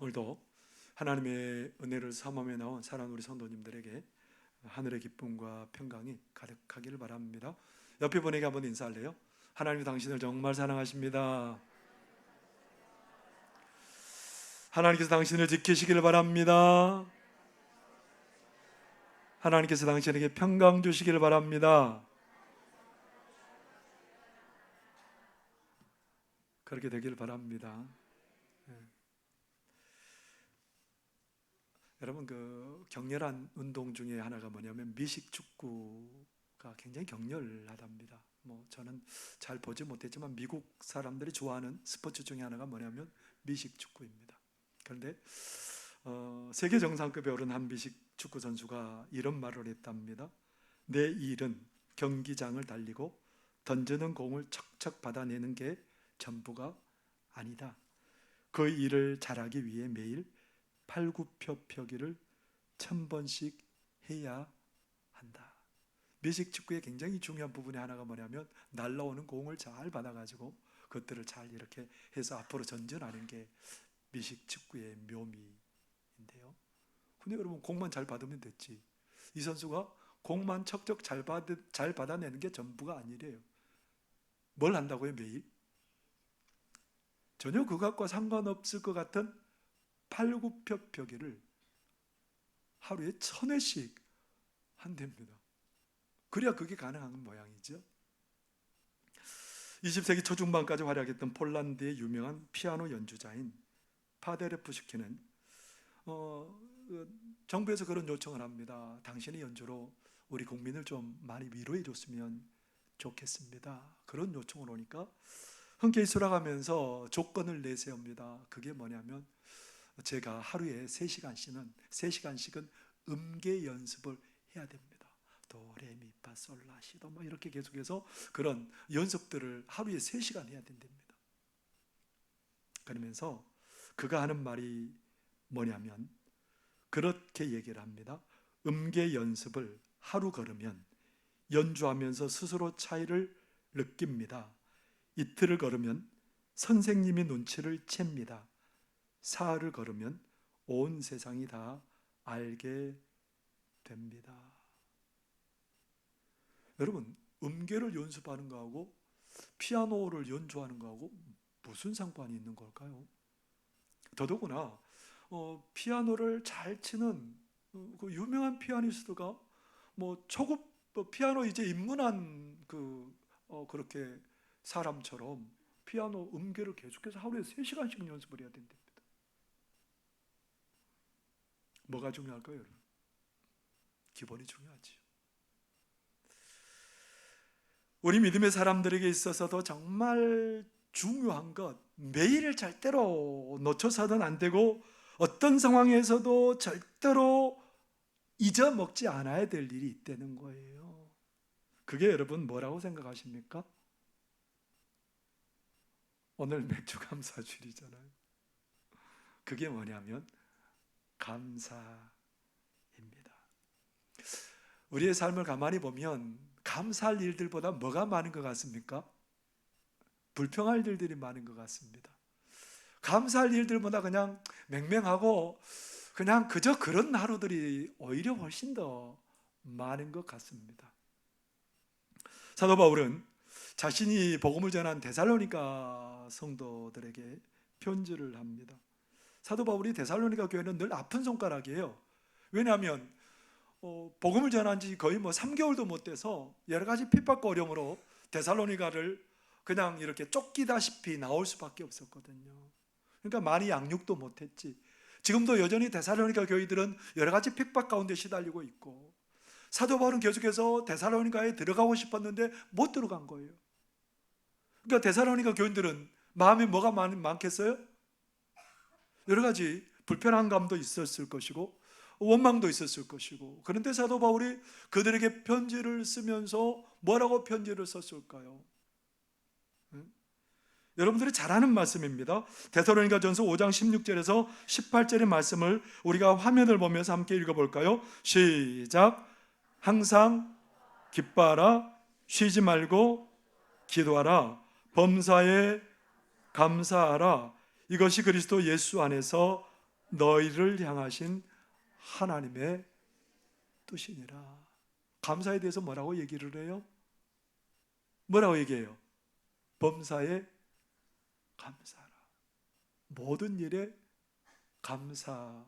오늘도 하나님의 은혜를 사모하며 나온 사랑하는 우리 성도님들에게 하늘의 기쁨과 평강이 가득하기를 바랍니다. 옆에 분에게 한번 인사할래요? 하나님이 당신을 정말 사랑하십니다. 하나님께서 당신을 지키시기를 바랍니다. 하나님께서 당신에게 평강 주시기를 바랍니다. 그렇게 되기를 바랍니다. 여러분, 그 격렬한 운동 중에 하나가 뭐냐면 미식 축구가 굉장히 격렬하답니다. 저는 잘 보지 못했지만 미국 사람들이 좋아하는 스포츠 중에 하나가 뭐냐면 미식 축구입니다. 그런데 세계 정상급에 오른 한 미식 축구 선수가 이런 말을 했답니다. 내 일은 경기장을 달리고 던지는 공을 척척 받아내는 게 전부가 아니다. 그 일을 잘하기 위해 매일 팔굽혀펴기를 1000번씩 해야 한다. 미식 축구의 굉장히 중요한 부분의 하나가 뭐냐면 날라오는 공을 잘 받아가지고 그것들을 잘 이렇게 해서 앞으로 전진하는 게 미식 축구의 묘미인데요. 근데 여러분, 공만 잘 받으면 됐지. 이 선수가 공만 척척 잘 받아내는 게 전부가 아니래요. 뭘 한다고요? 매일? 전혀 그것과 상관없을 것 같은 팔굽혀펴기를 하루에 1000회씩 한답니다. 그래야 그게 가능한 모양이죠. 20세기 초중반까지 활약했던 폴란드의 유명한 피아노 연주자인 파데르프슈키는 정부에서 그런 요청을 합니다. 당신의 연주로 우리 국민을 좀 많이 위로해 줬으면 좋겠습니다. 그런 요청을 오니까 흔쾌히 수락하면서 조건을 내세웁니다. 그게 뭐냐면 제가 하루에 3시간씩은 음계 연습을 해야 됩니다. 도레미파솔라시도 이렇게 계속해서 그런 연습들을 하루에 3시간 해야 된답니다. 그러면서 그가 하는 말이 뭐냐면 그렇게 얘기를 합니다. 음계 연습을 하루 걸으면 연주하면서 스스로 차이를 느낍니다. 이틀을 걸으면 선생님이 눈치를 챕니다. 사흘을 걸으면 온 세상이 다 알게 됩니다. 여러분, 음계를 연습하는 거하고 피아노를 연주하는 거하고 무슨 상관이 있는 걸까요? 더더구나 피아노를 잘 치는 그 유명한 피아니스트가 초급 피아노 이제 입문한 그렇게 사람처럼 피아노 음계를 계속해서 하루에 3시간씩 연습을 해야 된답니다. 뭐가 중요할까요, 여러분? 기본이 중요하지. 우리 믿음의 사람들에게 있어서도 정말 중요한 것, 매일 절대로 놓쳐서는 안 되고 어떤 상황에서도 절대로 잊어먹지 않아야 될 일이 있다는 거예요. 그게 여러분 뭐라고 생각하십니까? 오늘 맥주 감사주일이잖아요. 그게 뭐냐면 감사입니다. 우리의 삶을 가만히 보면 감사할 일들보다 뭐가 많은 것 같습니까? 불평할 일들이 많은 것 같습니다. 감사할 일들보다 그냥 맹맹하고 그냥 그저 그런 하루들이 오히려 훨씬 더 많은 것 같습니다. 사도 바울은 자신이 복음을 전한 데살로니가 성도들에게 편지를 합니다. 사도 바울이 데살로니가 교회는 늘 아픈 손가락이에요. 왜냐하면 복음을 전한 지 거의 3개월도 못 돼서 여러 가지 핍박과 어려움으로 데살로니가를 그냥 이렇게 쫓기다시피 나올 수밖에 없었거든요. 그러니까 많이 양육도 못했지. 지금도 여전히 데살로니가 교회들은 여러 가지 핍박 가운데 시달리고 있고 사도 바울은 계속해서 데살로니가에 들어가고 싶었는데 못 들어간 거예요. 그러니까 데살로니가 교인들은 마음에 뭐가 많겠어요? 여러 가지 불편한 감도 있었을 것이고 원망도 있었을 것이고, 그런데 사도 바울이 그들에게 편지를 쓰면서 뭐라고 편지를 썼을까요? 여러분들이 잘 아는 말씀입니다. 데살로니가전서 5장 16절에서 18절의 말씀을 우리가 화면을 보면서 함께 읽어볼까요? 시작. 항상 기뻐하라, 쉬지 말고 기도하라, 범사에 감사하라, 이것이 그리스도 예수 안에서 너희를 향하신 하나님의 뜻이니라. 감사에 대해서 뭐라고 얘기를 해요? 뭐라고 얘기해요? 범사에 감사하라. 모든 일에 감사하라고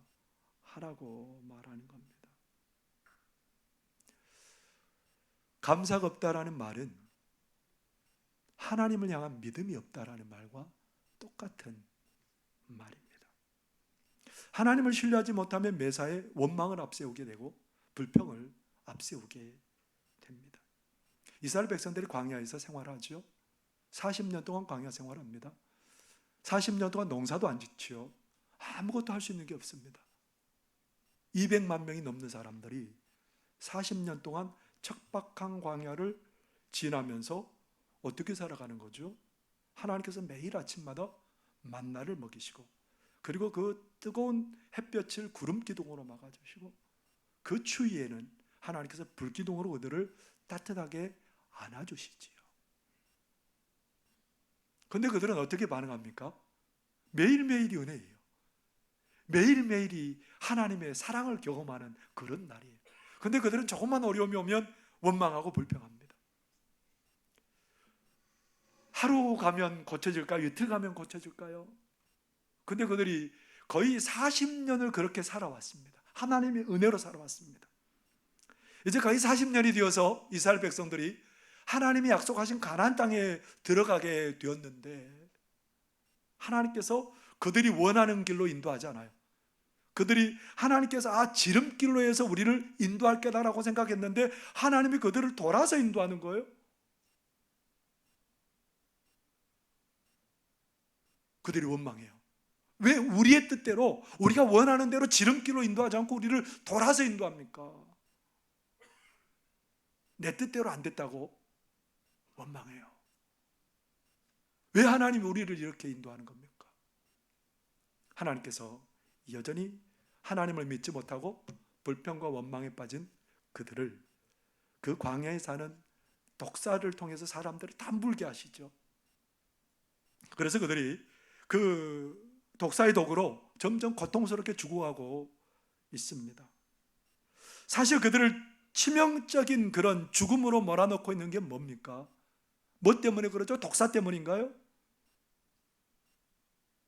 말하는 겁니다. 감사가 없다라는 말은 하나님을 향한 믿음이 없다라는 말과 똑같은 말입니다. 하나님을 신뢰하지 못하면 매사에 원망을 앞세우게 되고 불평을 앞세우게 됩니다. 이스라엘 백성들이 광야에서 생활하죠. 40년 동안 광야 생활합니다. 40년 동안 농사도 안 짓지요. 아무것도 할 수 있는 게 없습니다. 200만 명이 넘는 사람들이 40년 동안 척박한 광야를 지나면서 어떻게 살아가는 거죠? 하나님께서 매일 아침마다 만나를 먹이시고, 그리고 그 뜨거운 햇볕을 구름 기둥으로 막아주시고, 그 추위에는 하나님께서 불기둥으로 그들을 따뜻하게 안아주시지요. 그런데 그들은 어떻게 반응합니까? 매일매일이 은혜예요. 매일매일이 하나님의 사랑을 경험하는 그런 날이에요. 그런데 그들은 조금만 어려움이 오면 원망하고 불평합니다. 하루 가면 고쳐질까요? 이틀 가면 고쳐질까요? 근데 그들이 거의 40년을 그렇게 살아왔습니다. 하나님의 은혜로 살아왔습니다. 이제 거의 40년이 되어서 이스라엘 백성들이 하나님이 약속하신 가나안 땅에 들어가게 되었는데, 하나님께서 그들이 원하는 길로 인도하지 않아요. 그들이 하나님께서 지름길로 해서 우리를 인도할 거다라고 생각했는데 하나님이 그들을 돌아서 인도하는 거예요. 그들이 원망해요. 왜 우리의 뜻대로, 우리가 원하는 대로 지름길로 인도하지 않고 우리를 돌아서 인도합니까? 내 뜻대로 안 됐다고 원망해요. 왜 하나님이 우리를 이렇게 인도하는 겁니까? 하나님께서 여전히 하나님을 믿지 못하고 불평과 원망에 빠진 그들을, 그 광야에 사는 독사를 통해서 사람들을 다 물게 하시죠. 그래서 그들이 그 독사의 독으로 점점 고통스럽게 죽어가고 있습니다. 사실 그들을 치명적인 그런 죽음으로 몰아넣고 있는 게 뭡니까? 뭐 때문에 그러죠? 독사 때문인가요?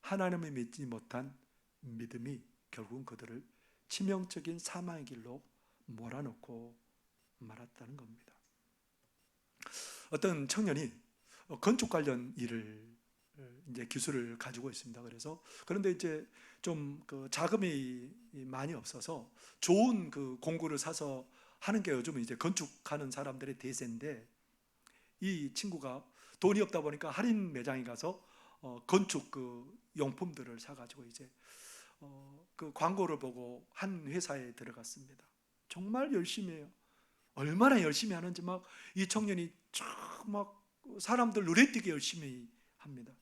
하나님을 믿지 못한 믿음이 결국은 그들을 치명적인 사망의 길로 몰아넣고 말았다는 겁니다. 어떤 청년이 건축 관련 일을 이제 기술을 가지고 있습니다. 그런데 이제 좀 그 자금이 많이 없어서 좋은 그 공구를 사서 하는 게 요즘은 이제 건축하는 사람들의 대세인데, 이 친구가 돈이 없다 보니까 할인 매장에 가서 건축 그 용품들을 사가지고 이제 그 광고를 보고 한 회사에 들어갔습니다. 정말 열심히 해요. 얼마나 열심히 하는지 막 이 청년이 막 사람들 눈에 띄게 열심히 합니다.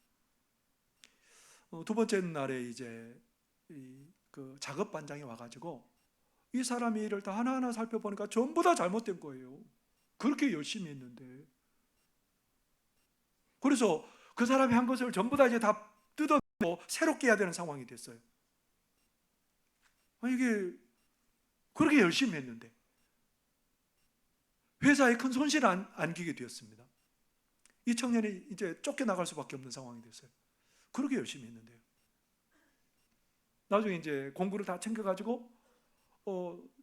두 번째 날에 이제 그 작업 반장이 와가지고 이 사람이 일을 다 하나하나 살펴보니까 전부 다 잘못된 거예요. 그렇게 열심히 했는데. 그래서 그 사람이 한 것을 전부 다 이제 다 뜯어내고 새롭게 해야 되는 상황이 됐어요. 이게 그렇게 열심히 했는데 회사에 큰 손실을 안기게 되었습니다. 이 청년이 이제 쫓겨나갈 수밖에 없는 상황이 됐어요. 그렇게 열심히 했는데요. 나중에 이제 공구를 다 챙겨가지고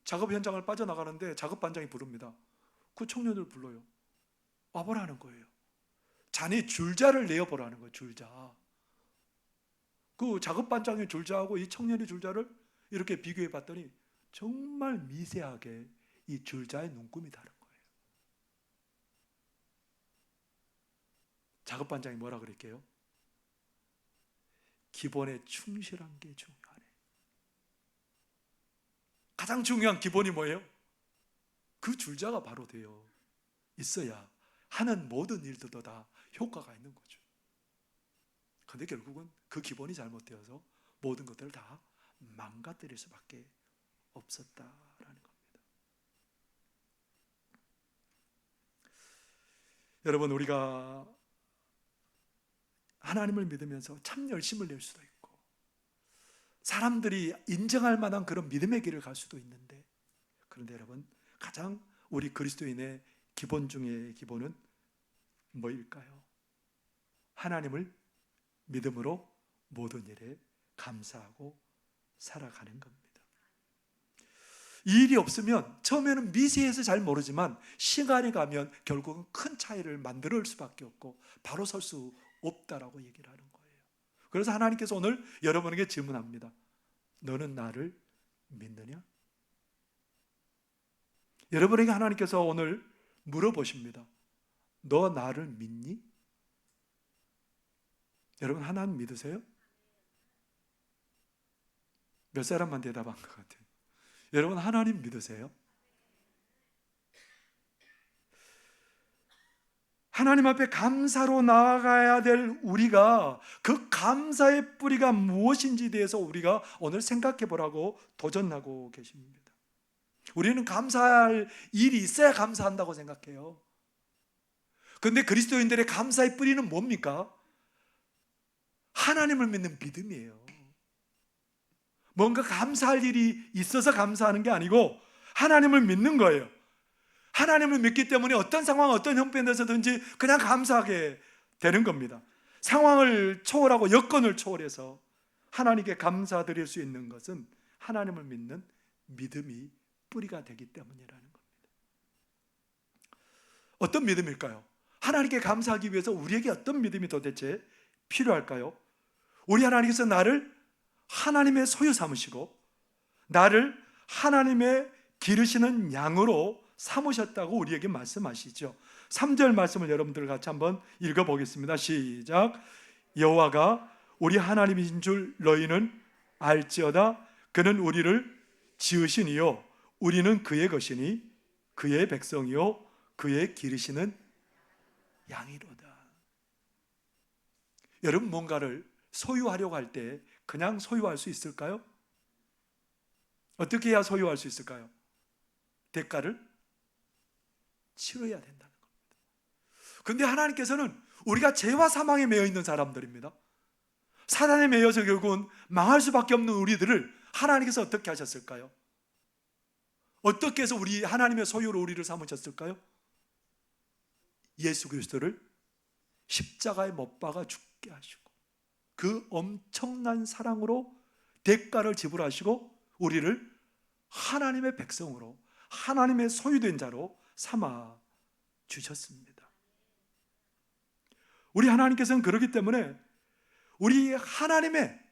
작업 현장을 빠져나가는데 작업 반장이 부릅니다. 그 청년을 불러요. 와보라는 거예요. 자네 줄자를 내어보라는 거예요. 줄자. 그 작업 반장의 줄자하고 이 청년의 줄자를 이렇게 비교해 봤더니 정말 미세하게 이 줄자의 눈금이 다른 거예요. 작업 반장이 뭐라 그랬게요? 기본에 충실한 게 중요하네. 가장 중요한 기본이 뭐예요? 그 줄자가 바로 되어 있어야 하는 모든 일들도 다 효과가 있는 거죠. 그런데 결국은 그 기본이 잘못되어서 모든 것들을 다 망가뜨릴 수밖에 없었다라는 겁니다. 여러분, 우리가 하나님을 믿으면서 참 열심을 낼 수도 있고 사람들이 인정할 만한 그런 믿음의 길을 갈 수도 있는데, 그런데 여러분, 가장 우리 그리스도인의 기본 중의 기본은 뭐일까요? 하나님을 믿음으로 모든 일에 감사하고 살아가는 겁니다. 이 일이 없으면 처음에는 미세해서 잘 모르지만 시간이 가면 결국은 큰 차이를 만들 수밖에 없고 바로 설 수 없다라고 얘기를 하는 거예요. 그래서 하나님께서 오늘 여러분에게 질문합니다. 너는 나를 믿느냐? 여러분에게 하나님께서 오늘 물어보십니다. 너 나를 믿니? 여러분 하나님 믿으세요? 몇 사람만 대답한 것 같아요. 여러분 하나님 믿으세요? 하나님 앞에 감사로 나아가야 될 우리가 그 감사의 뿌리가 무엇인지에 대해서 우리가 오늘 생각해 보라고 도전하고 계십니다. 우리는 감사할 일이 있어야 감사한다고 생각해요. 그런데 그리스도인들의 감사의 뿌리는 뭡니까? 하나님을 믿는 믿음이에요. 뭔가 감사할 일이 있어서 감사하는 게 아니고 하나님을 믿는 거예요. 하나님을 믿기 때문에 어떤 상황, 어떤 형편에서든지 그냥 감사하게 되는 겁니다. 상황을 초월하고 여건을 초월해서 하나님께 감사드릴 수 있는 것은 하나님을 믿는 믿음이 뿌리가 되기 때문이라는 겁니다. 어떤 믿음일까요? 하나님께 감사하기 위해서 우리에게 어떤 믿음이 도대체 필요할까요? 우리 하나님께서 나를 하나님의 소유 삼으시고 나를 하나님의 기르시는 양으로 삼으셨다고 우리에게 말씀하시죠. 3절 말씀을 여러분들 같이 한번 읽어보겠습니다. 시작. 여호와가 우리 하나님이신 줄 너희는 알지어다. 그는 우리를 지으시니요 우리는 그의 것이니 그의 백성이요 그의 기르시는 양이로다. 여러분 뭔가를 소유하려고 할 때 그냥 소유할 수 있을까요? 어떻게 해야 소유할 수 있을까요? 대가를 치러야 된다는 겁니다. 그런데 하나님께서는 우리가 죄와 사망에 매여 있는 사람들입니다. 사단에 매여서 결국은 망할 수밖에 없는 우리들을 하나님께서 어떻게 하셨을까요? 어떻게 해서 우리 하나님의 소유로 우리를 삼으셨을까요? 예수 그리스도를 십자가에 못 박아 죽게 하시고 그 엄청난 사랑으로 대가를 지불하시고 우리를 하나님의 백성으로 하나님의 소유된 자로 삼아 주셨습니다. 우리 하나님께서는 그렇기 때문에 우리 하나님의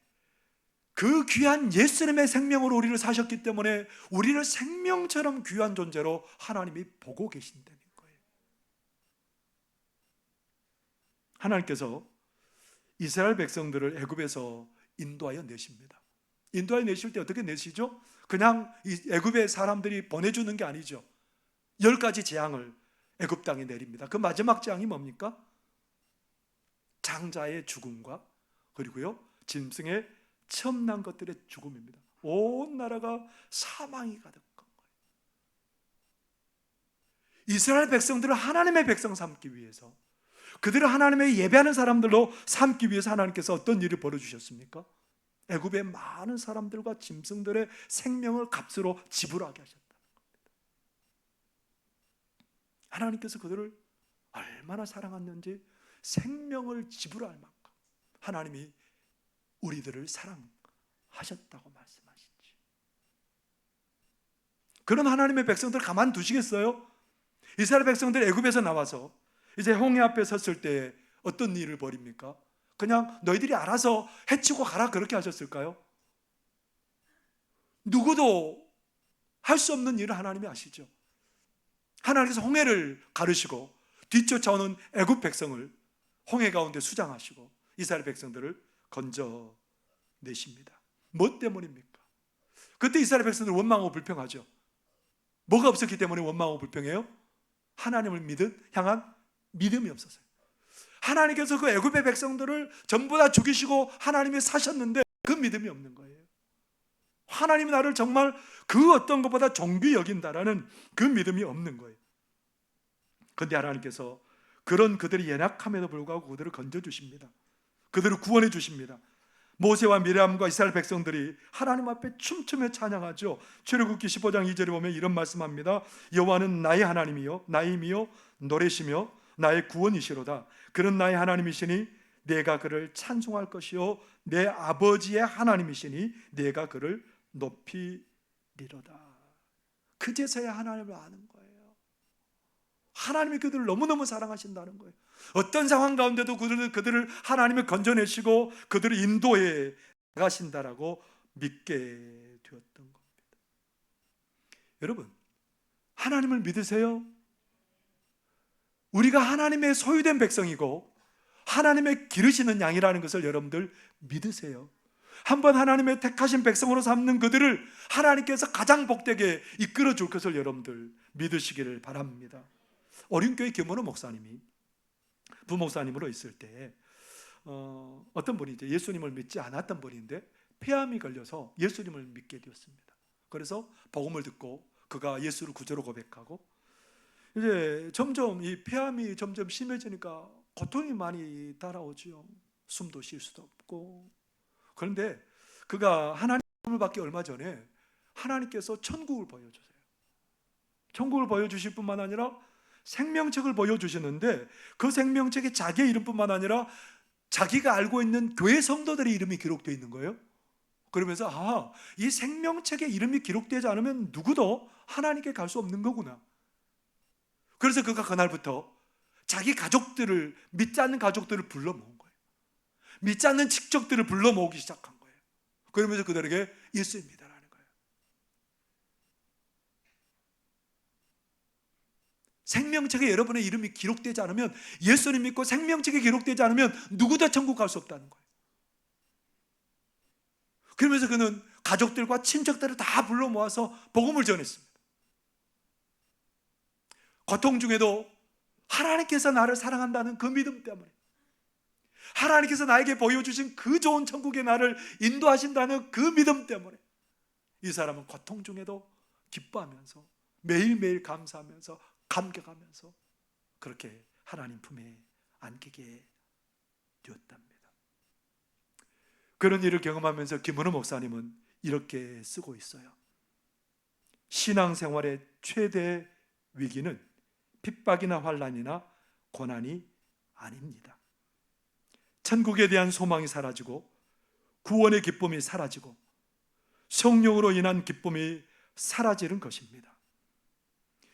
그 귀한 예수님의 생명으로 우리를 사셨기 때문에 우리를 생명처럼 귀한 존재로 하나님이 보고 계신다는 거예요. 하나님께서 이스라엘 백성들을 애굽에서 인도하여 내십니다. 인도하여 내실 때 어떻게 내시죠? 그냥 애굽의 사람들이 보내주는 게 아니죠. 10가지 재앙을 애굽 땅에 내립니다. 그 마지막 재앙이 뭡니까? 장자의 죽음과 그리고요 짐승의 처음 난 것들의 죽음입니다. 온 나라가 사망이 가득한 거예요. 이스라엘 백성들을 하나님의 백성 삼기 위해서 그들을 하나님의 예배하는 사람들로 삼기 위해서 하나님께서 어떤 일을 벌여주셨습니까? 애굽의 많은 사람들과 짐승들의 생명을 값으로 지불하게 하셨다는 겁니다. 하나님께서 그들을 얼마나 사랑했는지 생명을 지불할 만큼 하나님이 우리들을 사랑하셨다고 말씀하시지. 그런 하나님의 백성들 가만 두시겠어요? 이스라엘 백성들 애굽에서 나와서 이제 홍해 앞에 섰을 때 어떤 일을 벌입니까? 그냥 너희들이 알아서 해치고 가라 그렇게 하셨을까요? 누구도 할 수 없는 일을 하나님이 아시죠. 하나님께서 홍해를 가르시고 뒤쫓아오는 애굽 백성을 홍해 가운데 수장하시고 이스라엘 백성들을 건져내십니다. 뭐 때문입니까? 그때 이스라엘 백성들 원망하고 불평하죠. 뭐가 없었기 때문에 원망하고 불평해요? 하나님을 향한 믿음이 없었어요. 하나님께서 그 애굽의 백성들을 전부 다 죽이시고 하나님이 사셨는데 그 믿음이 없는 거예요. 하나님이 나를 정말 그 어떤 것보다 존귀 여긴다라는 그 믿음이 없는 거예요. 그런데 하나님께서 그런 그들의 연약함에도 불구하고 그들을 건져주십니다. 그들을 구원해 주십니다. 모세와 미리암과 이스라엘 백성들이 하나님 앞에 춤추며 찬양하죠. 출애굽기 15장 2절에 보면 이런 말씀합니다. 여호와는 나의 하나님이요 나의 힘이요 노래시며 나의 구원이시로다. 그는 나의 하나님이시니 내가 그를 찬송할 것이요 내 아버지의 하나님이시니 내가 그를 높이리로다. 그제서야 하나님을 아는 거예요. 하나님이 그들을 너무너무 사랑하신다는 거예요. 어떤 상황 가운데도 그들을 하나님이 건져내시고 그들을 인도해 나가신다라고 믿게 되었던 겁니다. 여러분, 하나님을 믿으세요? 우리가 하나님의 소유된 백성이고 하나님의 기르시는 양이라는 것을 여러분들 믿으세요? 한번 하나님의 택하신 백성으로 삼는 그들을 하나님께서 가장 복되게 이끌어 줄 것을 여러분들 믿으시기를 바랍니다. 어린교회 김원호 목사님이 부목사님으로 있을 때 어떤 분이 이제 예수님을 믿지 않았던 분인데 폐암이 걸려서 예수님을 믿게 되었습니다. 그래서 복음을 듣고 그가 예수를 구주로 고백하고 이제 점점 이 폐암이 점점 심해지니까 고통이 많이 따라오지요. 숨도 쉴 수도 없고. 그런데 그가 하나님을 받기 얼마 전에 하나님께서 천국을 보여주세요. 천국을 보여주실 뿐만 아니라 생명책을 보여주시는데 그 생명책에 자기의 이름뿐만 아니라 자기가 알고 있는 교회 성도들의 이름이 기록되어 있는 거예요. 그러면서 이 생명책에 이름이 기록되지 않으면 누구도 하나님께 갈 수 없는 거구나. 그래서 그가 그날부터 자기 가족들을, 믿지 않는 가족들을 불러 모은 거예요. 믿지 않는 친척들을 불러 모으기 시작한 거예요. 그러면서 그들에게 예수입니다 생명책에 여러분의 이름이 기록되지 않으면, 예수님 믿고 생명책에 기록되지 않으면 누구도 천국 갈 수 없다는 거예요. 그러면서 그는 가족들과 친척들을 다 불러 모아서 복음을 전했습니다. 고통 중에도 하나님께서 나를 사랑한다는 그 믿음 때문에, 하나님께서 나에게 보여주신 그 좋은 천국에 나를 인도하신다는 그 믿음 때문에 이 사람은 고통 중에도 기뻐하면서 매일매일 감사하면서 감격하면서 그렇게 하나님 품에 안기게 되었답니다. 그런 일을 경험하면서 김은호 목사님은 이렇게 쓰고 있어요. 신앙생활의 최대 위기는 핍박이나 환난이나 고난이 아닙니다. 천국에 대한 소망이 사라지고 구원의 기쁨이 사라지고 성령으로 인한 기쁨이 사라지는 것입니다.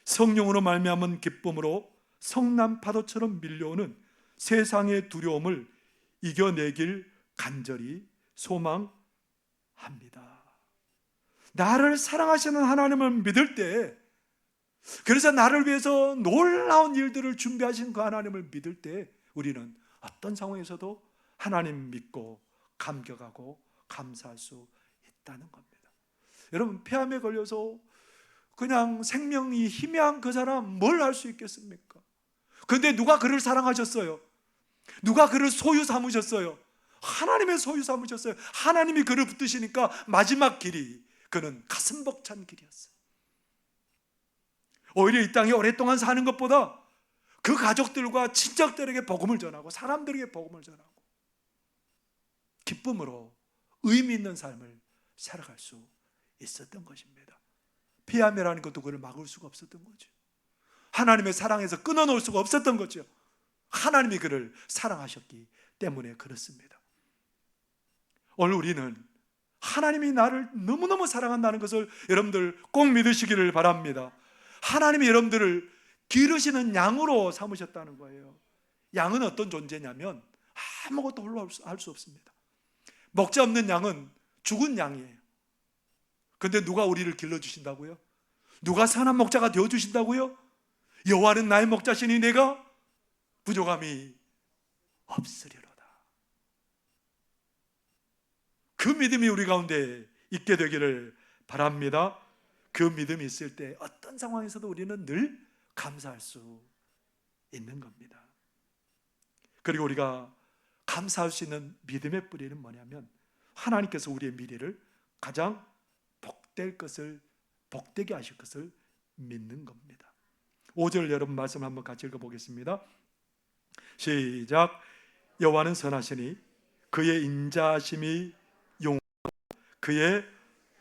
성령으로 말미암은 기쁨으로 성난 파도처럼 밀려오는 세상의 두려움을 이겨내길 간절히 소망합니다. 나를 사랑하시는 하나님을 믿을 때, 그래서 나를 위해서 놀라운 일들을 준비하신 그 하나님을 믿을 때 우리는 어떤 상황에서도 하나님 믿고 감격하고 감사할 수 있다는 겁니다. 여러분, 폐암에 걸려서 그냥 생명이 희미한 그 사람 뭘 할 수 있겠습니까? 그런데 누가 그를 사랑하셨어요? 누가 그를 소유 삼으셨어요? 하나님의 소유 삼으셨어요. 하나님이 그를 붙드시니까 마지막 길이 그는 가슴 벅찬 길이었어요. 오히려 이 땅에 오랫동안 사는 것보다 그 가족들과 친척들에게 복음을 전하고 사람들에게 복음을 전하고 기쁨으로 의미 있는 삶을 살아갈 수 있었던 것입니다. 폐암이라는 것도 그를 막을 수가 없었던 거죠. 하나님의 사랑에서 끊어놓을 수가 없었던 거죠. 하나님이 그를 사랑하셨기 때문에 그렇습니다. 오늘 우리는 하나님이 나를 너무너무 사랑한다는 것을 여러분들 꼭 믿으시기를 바랍니다. 하나님이 여러분들을 기르시는 양으로 삼으셨다는 거예요. 양은 어떤 존재냐면 아무것도 홀로 할 수 없습니다. 먹자 없는 양은 죽은 양이에요. 그런데 누가 우리를 길러주신다고요? 누가 선한 목자가 되어주신다고요? 여호와는 나의 목자시니 내가 부족함이 없으리로다. 그 믿음이 우리 가운데 있게 되기를 바랍니다. 그 믿음이 있을 때 어떤 상황에서도 우리는 늘 감사할 수 있는 겁니다. 그리고 우리가 감사할 수 있는 믿음의 뿌리는 뭐냐면 하나님께서 우리의 미래를 가장 복되게 하실 것을 믿는 겁니다. 5절 여러분 말씀 한번 같이 읽어보겠습니다. 시작. 여호와는 선하시니 그의 인자하심이 그의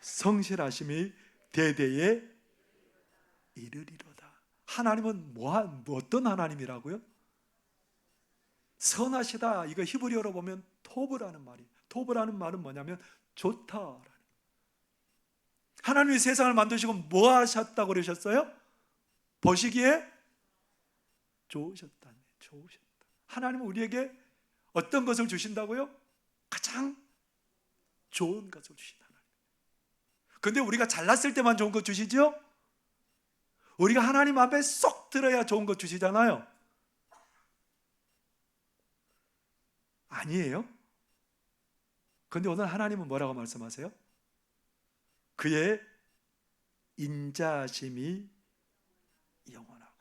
성실하심이 대대에 이르리로다. 하나님은 어떤 하나님이라고요? 선하시다. 이거 히브리어로 보면 토브라는 말이에요. 토브라는 말은 뭐냐면 좋다. 하나님이 세상을 만드시고 뭐 하셨다고 그러셨어요? 보시기에 좋으셨다. 좋으셨다. 하나님은 우리에게 어떤 것을 주신다고요? 가장 좋은 것을 주신다. 근데 우리가 잘났을 때만 좋은 것 주시죠? 우리가 하나님 앞에 쏙 들어야 좋은 것 주시잖아요. 아니에요? 근데 오늘 하나님은 뭐라고 말씀하세요? 그의 인자심이 영원하고.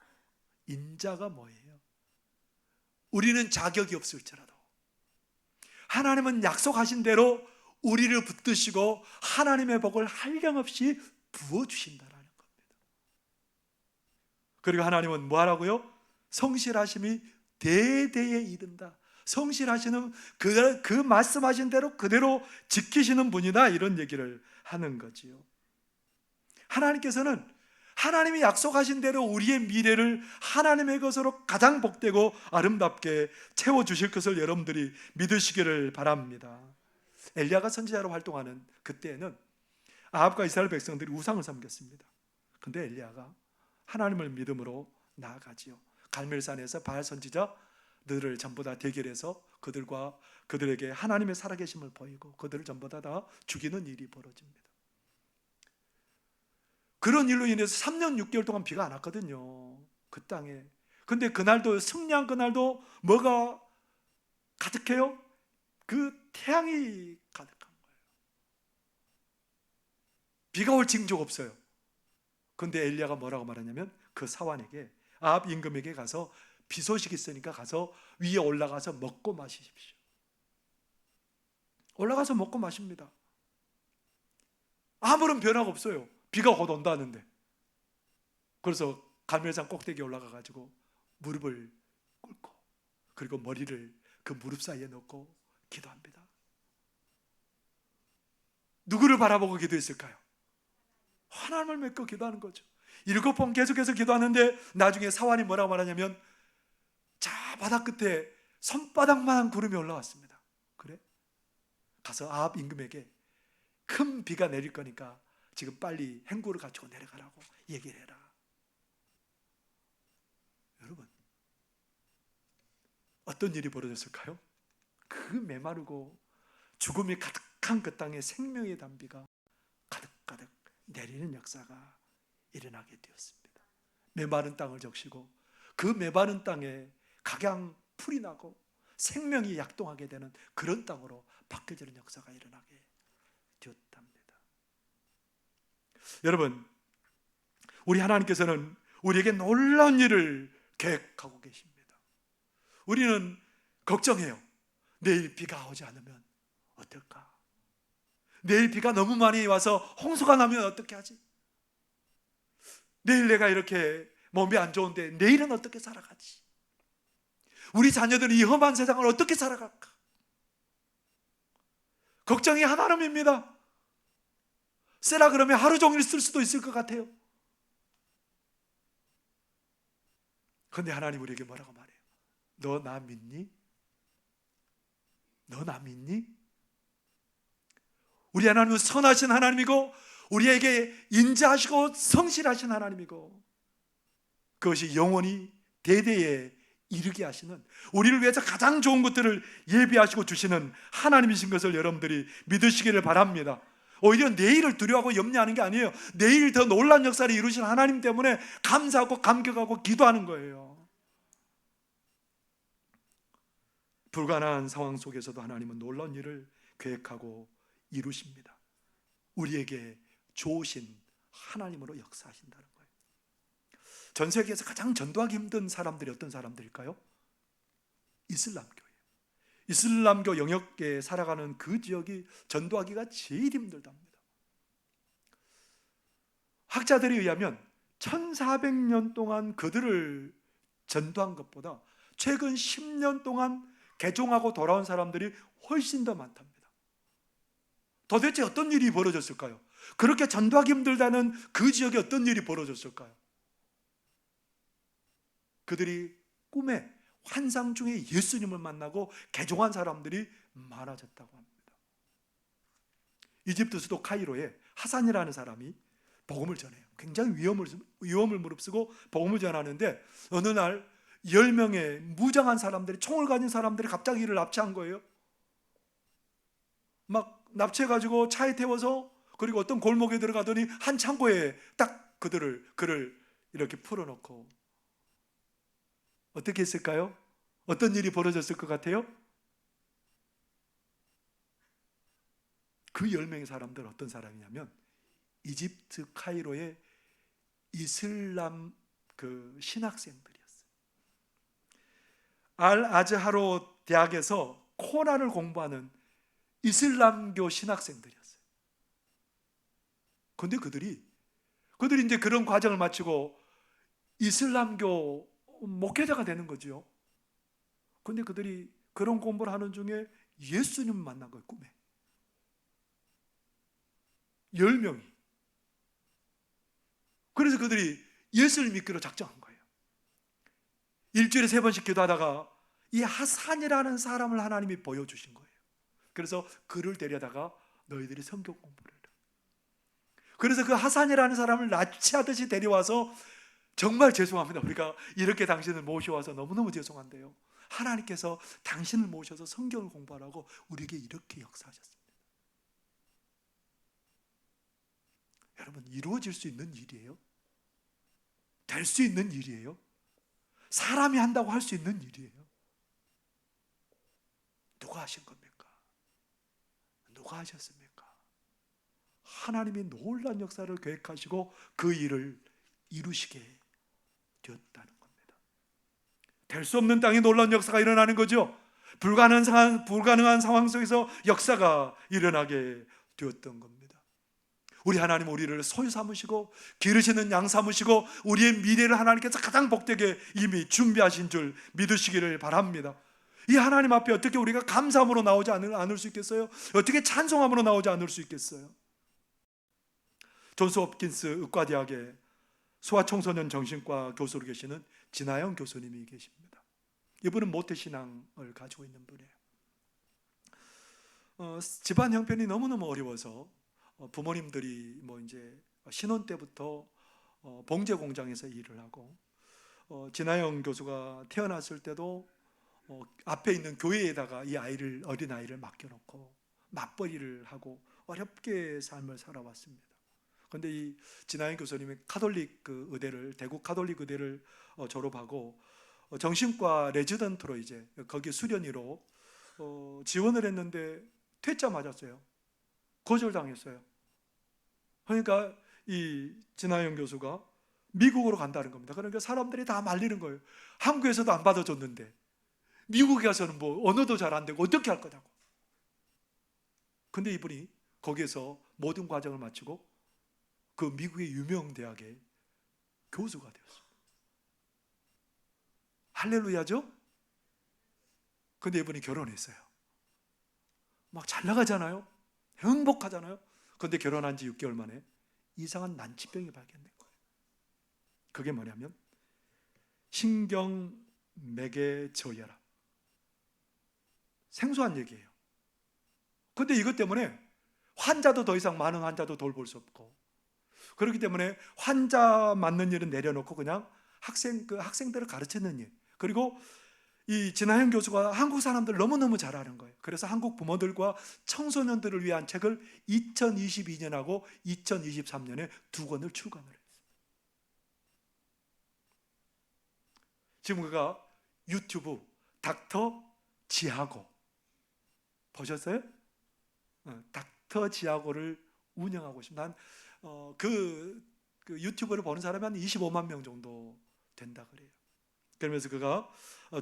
인자가 뭐예요? 우리는 자격이 없을지라도 하나님은 약속하신 대로 우리를 붙드시고 하나님의 복을 한량없이 부어주신다라는 겁니다. 그리고 하나님은 뭐하라고요? 성실하심이 대대에 이른다. 성실하시는 그 말씀하신 대로 그대로 지키시는 분이다, 이런 얘기를 하는 거지요. 하나님께서는 하나님이 약속하신 대로 우리의 미래를 하나님의 것으로 가장 복되고 아름답게 채워주실 것을 여러분들이 믿으시기를 바랍니다. 엘리야가 선지자로 활동하는 그때에는 아합과 이스라엘 백성들이 우상을 섬겼습니다. 근데 엘리야가 하나님을 믿음으로 나아가지요. 갈멜산에서 바알 선지자들을 전부 다 대결해서 그들에게 하나님의 살아계심을 보이고 그들을 전부 다 죽이는 일이 벌어집니다. 그런 일로 인해서 3년 6개월 동안 비가 안 왔거든요, 그 땅에. 근데 그날도, 승리한 그날도 뭐가 가득해요? 그 태양이 가득한 거예요. 비가 올 징조가 없어요. 근데 엘리야가 뭐라고 말하냐면 그 사환에게, 아합 임금에게 가서 비 소식이 있으니까 가서 위에 올라가서 먹고 마시십시오. 올라가서 먹고 마십니다. 아무런 변화가 없어요. 비가 곧 온다는데. 그래서 갈멜산 꼭대기에 올라가가지고 무릎을 꿇고 그리고 머리를 그 무릎 사이에 넣고 기도합니다. 누구를 바라보고 기도했을까요? 하나님을 믿고 기도하는 거죠. 7번 계속해서 기도하는데 나중에 사환이 뭐라고 말하냐면, 자 바다 끝에 손바닥만한 구름이 올라왔습니다. 그래? 가서 아합 임금에게 큰 비가 내릴 거니까 지금 빨리 행구를 가지고 내려가라고 얘기를 해라. 여러분, 어떤 일이 벌어졌을까요? 그 메마르고 죽음이 가득한 그 땅에 생명의 단비가 가득가득 내리는 역사가 일어나게 되었습니다. 메마른 땅을 적시고 그 메마른 땅에 각양 풀이 나고 생명이 약동하게 되는 그런 땅으로 바뀌어지는 역사가 일어나게 되었답니다. 여러분, 우리 하나님께서는 우리에게 놀라운 일을 계획하고 계십니다. 우리는 걱정해요. 내일 비가 오지 않으면 어떨까? 내일 비가 너무 많이 와서 홍수가 나면 어떻게 하지? 내일 내가 이렇게 몸이 안 좋은데 내일은 어떻게 살아가지? 우리 자녀들은 이 험한 세상을 어떻게 살아갈까? 걱정이 한아름입니다. 쓰라 그러면 하루 종일 쓸 수도 있을 것 같아요. 그런데 하나님 우리에게 뭐라고 말해요? 너 나 믿니? 너 나 믿니? 우리 하나님은 선하신 하나님이고 우리에게 인자하시고 성실하신 하나님이고 그것이 영원히 대대에 이르게 하시는, 우리를 위해서 가장 좋은 것들을 예비하시고 주시는 하나님이신 것을 여러분들이 믿으시기를 바랍니다. 오히려 내일을 두려워하고 염려하는 게 아니에요. 내일 더 놀라운 역사를 이루신 하나님 때문에 감사하고 감격하고 기도하는 거예요. 불가능한 상황 속에서도 하나님은 놀라운 일을 계획하고 이루십니다. 우리에게 좋으신 하나님으로 역사하신다는 거예요. 전 세계에서 가장 전도하기 힘든 사람들이 어떤 사람들일까요? 이슬람교예요. 이슬람교 영역에 살아가는 그 지역이 전도하기가 제일 힘들답니다. 학자들에 의하면 1400년 동안 그들을 전도한 것보다 최근 10년 동안 개종하고 돌아온 사람들이 훨씬 더 많답니다. 도대체 어떤 일이 벌어졌을까요? 그렇게 전도하기 힘들다는 그 지역에 어떤 일이 벌어졌을까요? 그들이 꿈에 환상 중에 예수님을 만나고 개종한 사람들이 많아졌다고 합니다. 이집트 수도 카이로에 하산이라는 사람이 복음을 전해요. 굉장히 위험을 무릅쓰고 복음을 전하는데 어느 날 10명의 무장한 사람들이, 총을 가진 사람들이 갑자기 이를 납치한 거예요. 막 납치해가지고 차에 태워서, 그리고 어떤 골목에 들어가더니 한 창고에 딱 그를 이렇게 풀어놓고 어떻게 했을까요? 어떤 일이 벌어졌을 것 같아요? 그 10명의 사람들은 어떤 사람이냐면 이집트 카이로의 이슬람 신학생들이었어요. 알 아즈하로 대학에서 코란을 공부하는 이슬람교 신학생들이었어요. 그런데 그들이 이제 그런 과정을 마치고 이슬람교 목회자가 되는 거죠. 그런데 그들이 그런 공부를 하는 중에 예수님을 만난 거예요, 꿈에. 10명이. 그래서 그들이 예수를 믿기로 작정한 거예요. 일주일에 3번씩 기도하다가 이 하산이라는 사람을 하나님이 보여주신 거예요. 그래서 그를 데려다가 너희들이 성경 공부를 해라. 그래서 그 하산이라는 사람을 납치하듯이 데려와서, 정말 죄송합니다, 우리가 이렇게 당신을 모셔와서 너무너무 죄송한데요, 하나님께서 당신을 모셔서 성경을 공부하라고 우리에게 이렇게 역사하셨습니다. 여러분, 이루어질 수 있는 일이에요? 될 수 있는 일이에요? 사람이 한다고 할 수 있는 일이에요? 누가 하신 겁니까? 누가 하셨습니까? 하나님이 놀라운 역사를 계획하시고 그 일을 이루시게 되었다는 겁니다. 될 수 없는 땅에 놀라운 역사가 일어나는 거죠. 불가능한 상황 속에서 역사가 일어나게 되었던 겁니다. 우리 하나님, 우리를 소유 삼으시고 기르시는 양 삼으시고 우리의 미래를 하나님께서 가장 복되게 이미 준비하신 줄 믿으시기를 바랍니다. 이 하나님 앞에 어떻게 우리가 감사함으로 나오지 않을 수 있겠어요? 어떻게 찬송함으로 나오지 않을 수 있겠어요? 존스 홉킨스 의과대학의 소아청소년 정신과 교수로 계시는 진아영 교수님이 계십니다. 이분은 모태신앙을 가지고 있는 분이에요. 집안 형편이 너무너무 어려워서 부모님들이 이제 신혼 때부터 봉제 공장에서 일을 하고, 진아영 교수가 태어났을 때도 앞에 있는 교회에다가 이 어린 아이를 맡겨놓고 맞벌이를 하고 어렵게 삶을 살아왔습니다. 그런데 이 진아영 교수님이 카톨릭 의대를, 대구 카톨릭 의대를 졸업하고 정신과 레지던트로 이제 거기 수련의로 지원을 했는데 퇴짜 맞았어요. 거절당했어요. 그러니까 이 진아영 교수가 미국으로 간다는 겁니다. 그러니까 사람들이 다 말리는 거예요. 한국에서도 안 받아줬는데 미국에 가서는 언어도 잘 안 되고 어떻게 할 거냐고. 근데 이분이 거기에서 모든 과정을 마치고 그 미국의 유명 대학의 교수가 되었어요. 할렐루야죠? 근데 이분이 결혼했어요. 막 잘 나가잖아요. 행복하잖아요. 그런데 결혼한 지 6개월 만에 이상한 난치병이 발견된 거예요. 그게 뭐냐면 신경맥의 저혈압. 생소한 얘기예요. 그런데 이것 때문에 환자도 더 이상, 많은 환자도 돌볼 수 없고, 그렇기 때문에 환자 맞는 일은 내려놓고 그냥 학생들을 가르치는 일. 그리고 이 진아영 교수가 한국 사람들 너무너무 잘 아는 거예요. 그래서 한국 부모들과 청소년들을 위한 책을 2022년하고 2023년에 2권을 출간을 했어요. 지금 그가 유튜브 닥터 지하고 보셨어요? 닥터 지하고를 운영하고 있습니다. 그 유튜브를 보는 사람이 한 25만 명 정도 된다 그래요. 그러면서 그가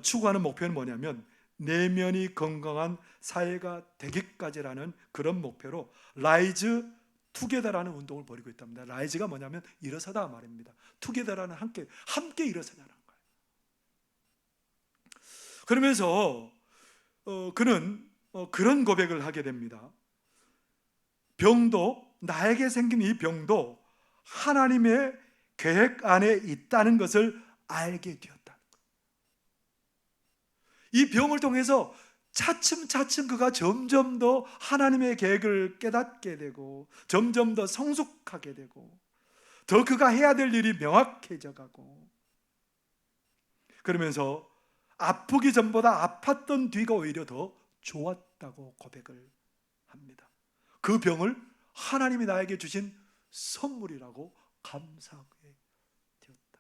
추구하는 목표는 뭐냐면 내면이 건강한 사회가 되기까지라는 그런 목표로 라이즈 투게더라는 운동을 벌이고 있답니다. 라이즈가 뭐냐면 일어서다 말입니다. 투게더라는 함께 일어서자는 거예요. 그러면서 그는 그런 고백을 하게 됩니다. 병도, 나에게 생긴 이 병도 하나님의 계획 안에 있다는 것을 알게 되었다. 이 병을 통해서 차츰차츰 그가 점점 더 하나님의 계획을 깨닫게 되고 점점 더 성숙하게 되고 더 그가 해야 될 일이 명확해져 가고, 그러면서 아프기 전보다 아팠던 뒤가 오히려 더 좋았다고 고백을 합니다. 그 병을 하나님이 나에게 주신 선물이라고 감사하게 되었다.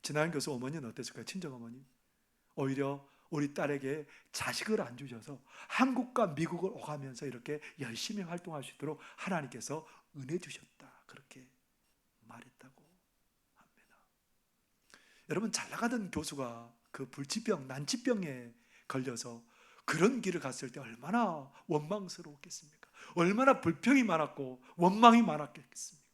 진한 교수 어머니는 어땠을까요? 친정 어머니. 오히려 우리 딸에게 자식을 안 주셔서 한국과 미국을 오가면서 이렇게 열심히 활동할 수 있도록 하나님께서 은혜 주셨다, 그렇게 말했다고 합니다. 여러분, 잘 나가던 교수가 그 불치병, 난치병에 걸려서 그런 길을 갔을 때 얼마나 원망스러웠겠습니까? 얼마나 불평이 많았고 원망이 많았겠습니까?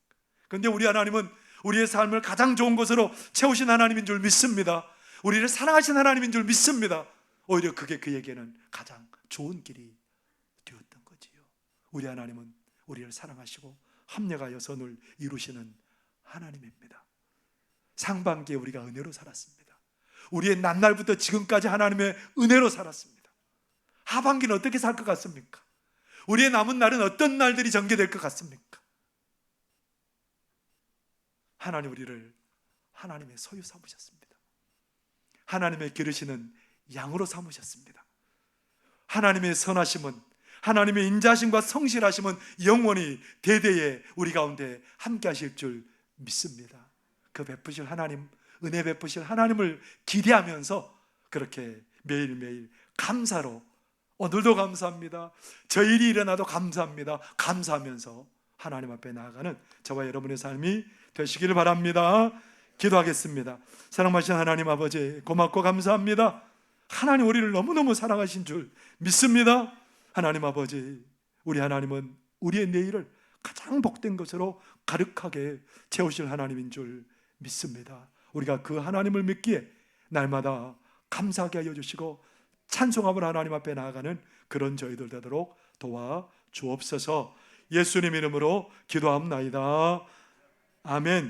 그런데 우리 하나님은 우리의 삶을 가장 좋은 것으로 채우신 하나님인 줄 믿습니다. 우리를 사랑하신 하나님인 줄 믿습니다. 오히려 그게 그에게는 가장 좋은 길이 되었던 거지요. 우리 하나님은 우리를 사랑하시고 합력하여 선을 이루시는 하나님입니다. 상반기에 우리가 은혜로 살았습니다. 우리의 낱날부터 지금까지 하나님의 은혜로 살았습니다. 하반기는 어떻게 살 것 같습니까? 우리의 남은 날은 어떤 날들이 전개될 것 같습니까? 하나님 우리를 하나님의 소유 삼으셨습니다. 하나님의 기르시는 양으로 삼으셨습니다. 하나님의 선하심은, 하나님의 인자심과 성실하심은 영원히 대대에 우리 가운데 함께 하실 줄 믿습니다. 그 베푸실 하나님, 은혜 베푸실 하나님을 기대하면서 그렇게 매일매일 감사로, 오늘도 감사합니다, 저 일이 일어나도 감사합니다, 감사하면서 하나님 앞에 나아가는 저와 여러분의 삶이 되시기를 바랍니다. 기도하겠습니다. 사랑하신 하나님 아버지, 고맙고 감사합니다. 하나님 우리를 너무너무 사랑하신 줄 믿습니다. 하나님 아버지, 우리 하나님은 우리의 내일을 가장 복된 것으로 가득하게 채우실 하나님인 줄 믿습니다. 우리가 그 하나님을 믿기에 날마다 감사하게 하여 주시고 찬송함을 하나님 앞에 나아가는 그런 저희들 되도록 도와 주옵소서. 예수님 이름으로 기도합나이다. 아멘.